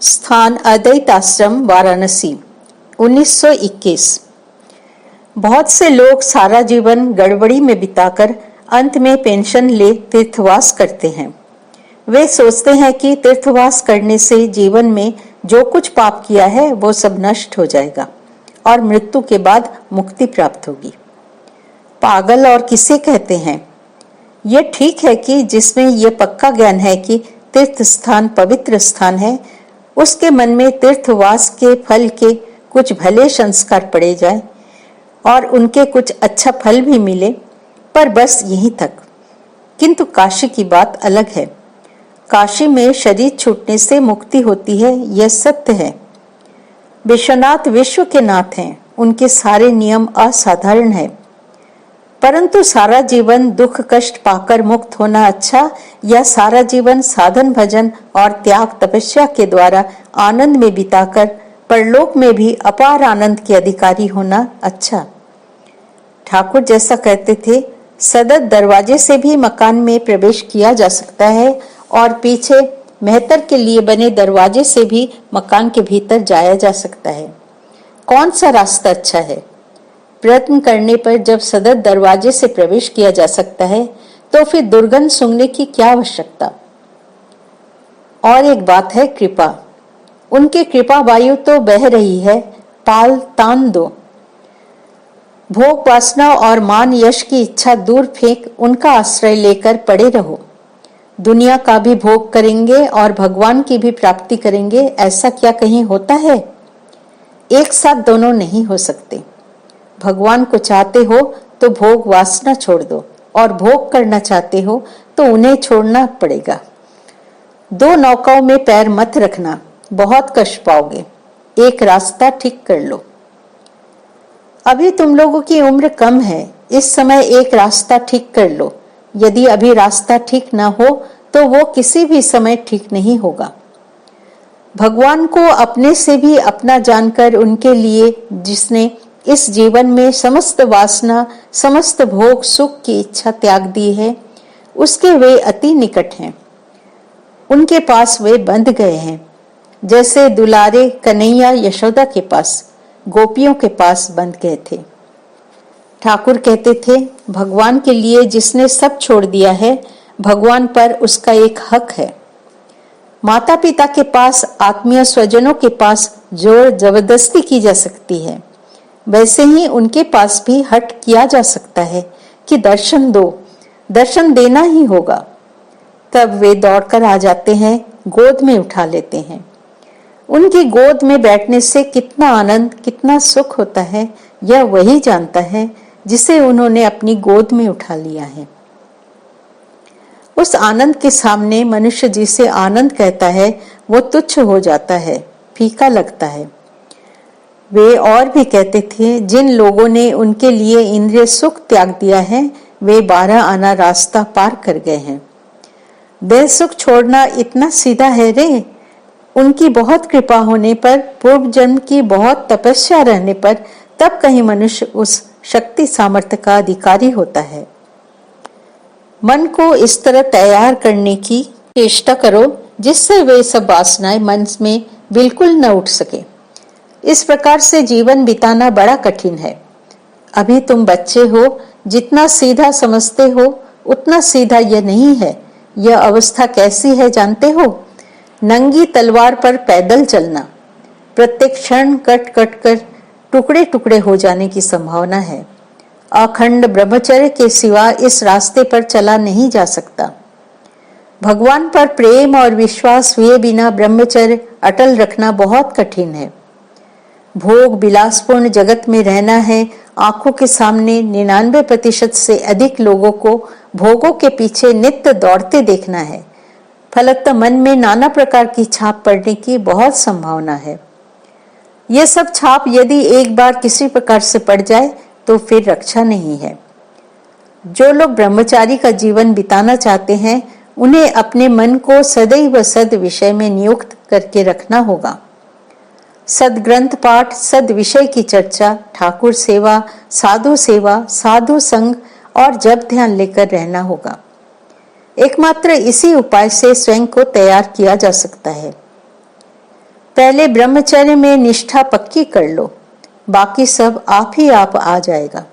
स्थान अद्वैत आश्रम वाराणसी 1921। बहुत से लोग सारा जीवन गड़बड़ी में बिताकर अंत में पेंशन ले तीर्थवास करते हैं। वे सोचते हैं कि तीर्थवास करने से जीवन में जो कुछ पाप किया है वो सब नष्ट हो जाएगा और मृत्यु के बाद मुक्ति प्राप्त होगी। पागल और किसे कहते हैं? ये ठीक है कि जिसमें यह पक्का ज्ञान है कि तीर्थ स्थान पवित्र स्थान है, उसके मन में तीर्थवास के फल के कुछ भले संस्कार पड़े जाए और उनके कुछ अच्छा फल भी मिले, पर बस यहीं तक। किंतु काशी की बात अलग है। काशी में शरीर छूटने से मुक्ति होती है, यह सत्य है। विश्वनाथ विश्व के नाथ हैं, उनके सारे नियम असाधारण है। परंतु सारा जीवन दुख कष्ट पाकर मुक्त होना अच्छा, या सारा जीवन साधन भजन और त्याग तपस्या के द्वारा आनंद में बिताकर परलोक में भी अपार आनंद के अधिकारी होना अच्छा? ठाकुर जैसा कहते थे, सदर दरवाजे से भी मकान में प्रवेश किया जा सकता है और पीछे मेहतर के लिए बने दरवाजे से भी मकान के भीतर जाया जा सकता है। कौन सा रास्ता अच्छा है? प्रयत्न करने पर जब सदर दरवाजे से प्रवेश किया जा सकता है, तो फिर दुर्गंध सूंघने की क्या आवश्यकता? और एक बात है कृपा। उनकी कृपा वायु तो बह रही है, पाल तान दो। भोग वासना और मान यश की इच्छा दूर फेंक उनका आश्रय लेकर पड़े रहो। दुनिया का भी भोग करेंगे और भगवान की भी प्राप्ति करेंगे, ऐसा क्या कहीं होता है? एक साथ दोनों नहीं हो सकते। भगवान को चाहते हो तो भोग वासना छोड़ दो, और भोग करना चाहते हो तो उन्हें छोड़ना पड़ेगा। दो नौकाओं में पैर मत रखना, बहुत कष्ट पाओगे। एक रास्ता ठीक कर लो। अभी तुम लोगों की उम्र कम है, इस समय एक रास्ता ठीक कर लो। यदि अभी रास्ता ठीक ना हो तो वो किसी भी समय ठीक नहीं होगा। भगवान को अपने से भी अपना जानकर उनके लिए जिसने इस जीवन में समस्त वासना समस्त भोग सुख की इच्छा त्याग दी है, उसके वे अति निकट हैं। उनके पास वे बंध गए हैं, जैसे दुलारे कन्हैया यशोदा के पास गोपियों के पास बंध गए थे। ठाकुर कहते थे, भगवान के लिए जिसने सब छोड़ दिया है, भगवान पर उसका एक हक है। माता पिता के पास आत्मीय स्वजनों के पास जोर जबरदस्ती की जा सकती है, वैसे ही उनके पास भी हट किया जा सकता है कि दर्शन दो, दर्शन देना ही होगा। तब वे दौड़कर आ जाते हैं, गोद में उठा लेते हैं। उनकी गोद में बैठने से कितना आनंद कितना सुख होता है, यह वही जानता है जिसे उन्होंने अपनी गोद में उठा लिया है। उस आनंद के सामने मनुष्य जिसे आनंद कहता है वो तुच्छ हो जाता है, फीका लगता है। वे और भी कहते थे, जिन लोगों ने उनके लिए इंद्रिय सुख त्याग दिया है, वे 12 आना रास्ता पार कर गए हैं। देह सुख छोड़ना इतना सीधा है रे। उनकी बहुत कृपा होने पर, पूर्व जन्म की बहुत तपस्या रहने पर, तब कहीं मनुष्य उस शक्ति सामर्थ्य का अधिकारी होता है। मन को इस तरह तैयार करने की चेष्टा करो जिससे वे सब वासनाएं मन में बिल्कुल न उठ सके। इस प्रकार से जीवन बिताना बड़ा कठिन है। अभी तुम बच्चे हो, जितना सीधा समझते हो उतना सीधा यह नहीं है। यह अवस्था कैसी है जानते हो? नंगी तलवार पर पैदल चलना। प्रत्येक क्षण कट कट कर टुकड़े टुकड़े हो जाने की संभावना है। अखंड ब्रह्मचर्य के सिवा इस रास्ते पर चला नहीं जा सकता। भगवान पर प्रेम और विश्वास हुए बिना ब्रह्मचर्य अटल रखना बहुत कठिन है। भोग विलासपूर्ण जगत में रहना है। आंखों के सामने 99% से अधिक लोगों को भोगों के पीछे नित्य दौड़ते देखना है। फलतः मन में नाना प्रकार की छाप पड़ने की बहुत संभावना है। यह सब छाप यदि एक बार किसी प्रकार से पड़ जाए तो फिर रक्षा नहीं है। जो लोग ब्रह्मचारी का जीवन बिताना चाहते हैं, उन्हें अपने मन को सदैव सद विषय में नियुक्त करके रखना होगा। सदग्रंथ पाठ, सद विषय की चर्चा, ठाकुर सेवा, साधु संग और जप ध्यान लेकर रहना होगा। एकमात्र इसी उपाय से स्वयं को तैयार किया जा सकता है। पहले ब्रह्मचर्य में निष्ठा पक्की कर लो, बाकी सब आप ही आप आ जाएगा।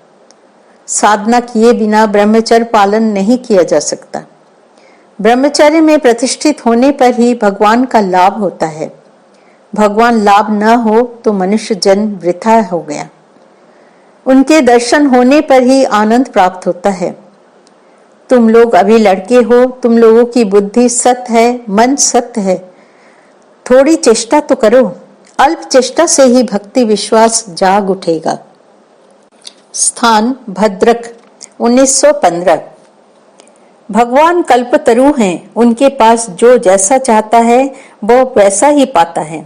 साधना किए बिना ब्रह्मचर्य पालन नहीं किया जा सकता। ब्रह्मचर्य में प्रतिष्ठित होने पर ही भगवान का लाभ होता है। भगवान लाभ न हो तो मनुष्य जन्म वृथा हो गया। उनके दर्शन होने पर ही आनंद प्राप्त होता है। तुम लोग अभी लड़के हो, तुम लोगों की बुद्धि सत्य है, मन सत्य है। थोड़ी चेष्टा तो करो। अल्प चेष्टा से ही भक्ति विश्वास जाग उठेगा। स्थान भद्रक 1915। भगवान कल्पतरु हैं, उनके पास जो जैसा चाहता है वो वैसा ही पाता है।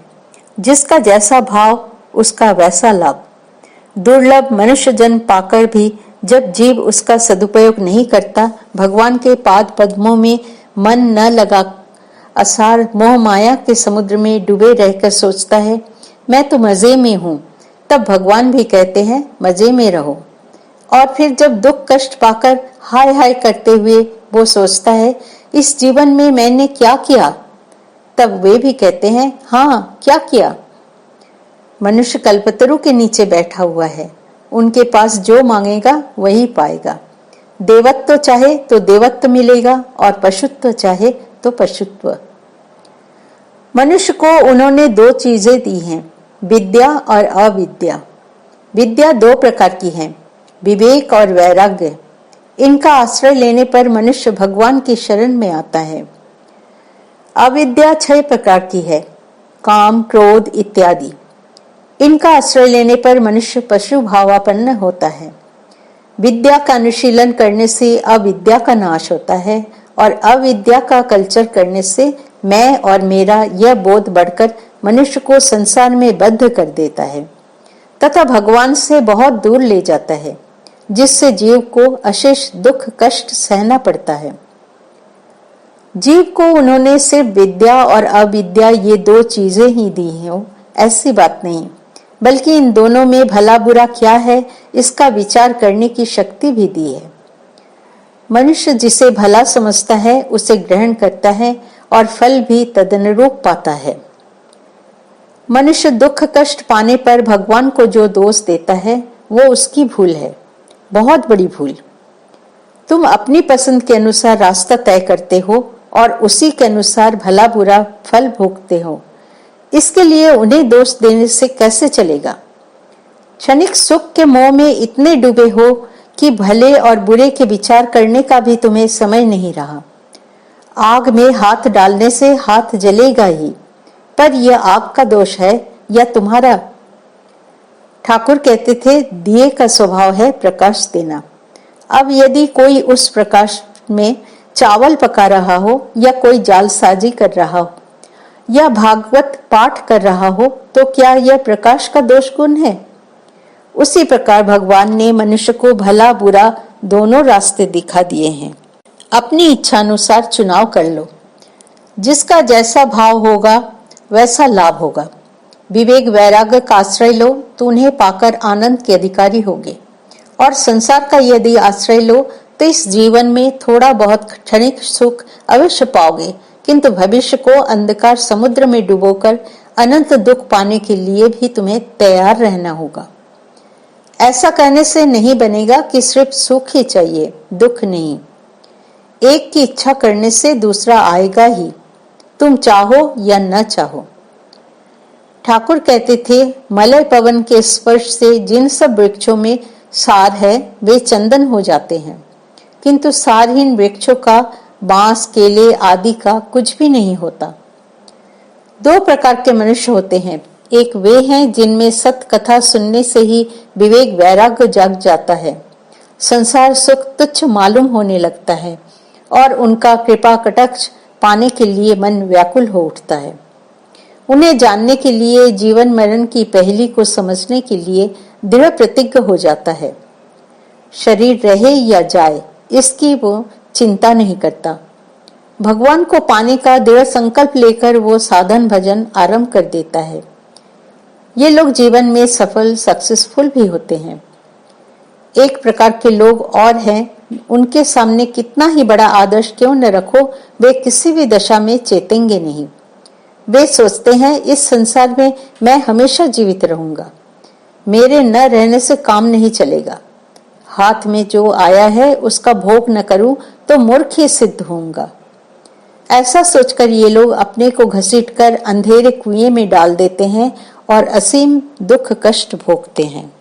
जिसका जैसा भाव उसका वैसा लाभ। दुर्लभ मनुष्य जन्म पाकर भी जब जीव उसका सदुपयोग नहीं करता, भगवान के पाद पद्मों में मन न लगा असार मोह माया के समुद्र में डूबे रहकर सोचता है मैं तो मजे में हूं, तब भगवान भी कहते हैं मजे में रहो। और फिर जब दुख कष्ट पाकर हाय हाय करते हुए वो सोचता है इस जीवन में मैंने क्या किया, तब वे भी कहते हैं हाँ क्या किया। मनुष्य कल्पतरु के नीचे बैठा हुआ है, उनके पास जो मांगेगा वही पाएगा। देवत्व चाहे तो देवत्व मिलेगा और पशुत्व चाहे तो पशुत्व। मनुष्य को उन्होंने दो चीजें दी हैं, विद्या और अविद्या। विद्या दो प्रकार की है, विवेक और वैराग्य। इनका आश्रय लेने पर मनुष्य भगवान की शरण में आता है। अविद्या 6 प्रकार की है, काम क्रोध इत्यादि। इनका आश्रय लेने पर मनुष्य पशु भावापन्न होता है। विद्या का अनुशीलन करने से अविद्या का नाश होता है और अविद्या का कल्चर करने से मैं और मेरा यह बोध बढ़कर मनुष्य को संसार में बद्ध कर देता है तथा भगवान से बहुत दूर ले जाता है, जिससे जीव को अशेष दुख कष्ट सहना पड़ता है। जीव को उन्होंने सिर्फ विद्या और अविद्या ये दो चीजें ही दी हो ऐसी बात नहीं, बल्कि इन दोनों में भला बुरा क्या है इसका विचार करने की शक्ति भी दी है। मनुष्य जिसे भला समझता है उसे ग्रहण करता है और फल भी तदनुरूप पाता है। मनुष्य दुख कष्ट पाने पर भगवान को जो दोष देता है वो उसकी भूल है, बहुत बड़ी भूल। तुम अपनी पसंद के अनुसार रास्ता तय करते हो और उसी के अनुसार भला बुरा फल भोगते हो। इसके लिए उन्हें दोष देने से कैसे चलेगा। क्षणिक सुख के मोह में इतने डूबे हो कि भले और बुरे के विचार करने का भी तुम्हें समय नहीं रहा। आग में हाथ डालने से हाथ जलेगा ही, पर यह आग का दोष है या तुम्हारा। ठाकुर कहते थे दिए का स्वभाव है प्रकाश देना। अब यदि कोई उस प्रकाश में चावल पका रहा हो या कोई जालसाजी कर रहा हो या भागवत पाठ कर रहा हो तो क्या यह प्रकाश का दोष गुण है। उसी प्रकार भगवान ने मनुष्य को भला बुरा दोनों रास्ते दिखा दिए हैं। अपनी इच्छा अनुसार चुनाव कर लो। जिसका जैसा भाव होगा वैसा लाभ होगा। विवेक वैराग्य का आश्रय लो तो उन्हें पाकर आनंद के अधिकारी होगे, और संसार का यदि आश्रय लो तो इस जीवन में थोड़ा बहुत क्षणिक सुख अवश्य पाओगे, किंतु भविष्य को अंधकार समुद्र में डुबोकर अनंत दुख पाने के लिए भी तुम्हें तैयार रहना होगा। ऐसा कहने से नहीं बनेगा कि सिर्फ सुख ही चाहिए, दुख नहीं। एक की इच्छा करने से दूसरा आएगा ही, तुम चाहो या न चाहो। ठाकुर कहते थे मलय पवन के स्पर्श से जिन सब वृक्षों में सार है वे चंदन हो जाते हैं, किंतु सारहीन वृक्षों का बांस केले आदि का कुछ भी नहीं होता। दो प्रकार के मनुष्य होते हैं, एक वे हैं जिनमें सत्य कथा सुनने से ही विवेक वैराग्य जाग जाता है, संसार सुख तुच्छ मालूम होने लगता है और उनका कृपा कटाक्ष पाने के लिए मन व्याकुल हो उठता है। उन्हें जानने के लिए जीवन मरण की पहेली को समझने के लिए दृढ़ प्रतिज्ञ हो जाता है। शरीर रहे या जाए इसकी वो चिंता नहीं करता। भगवान को पाने का दृढ़ संकल्प लेकर वो साधन भजन आरंभ कर देता है। ये लोग जीवन में सफल सक्सेसफुल भी होते हैं। एक प्रकार के लोग और हैं, उनके सामने कितना ही बड़ा आदर्श क्यों न रखो वे किसी भी दशा में चेतेंगे नहीं। वे सोचते हैं इस संसार में मैं हमेशा जीवित रहूंगा, मेरे न रहने से काम नहीं चलेगा, हाथ में जो आया है उसका भोग न करूं तो मूर्ख ही सिद्ध होऊंगा। ऐसा सोचकर ये लोग अपने को घसीटकर अंधेरे कुएं में डाल देते हैं और असीम दुख कष्ट भोगते हैं।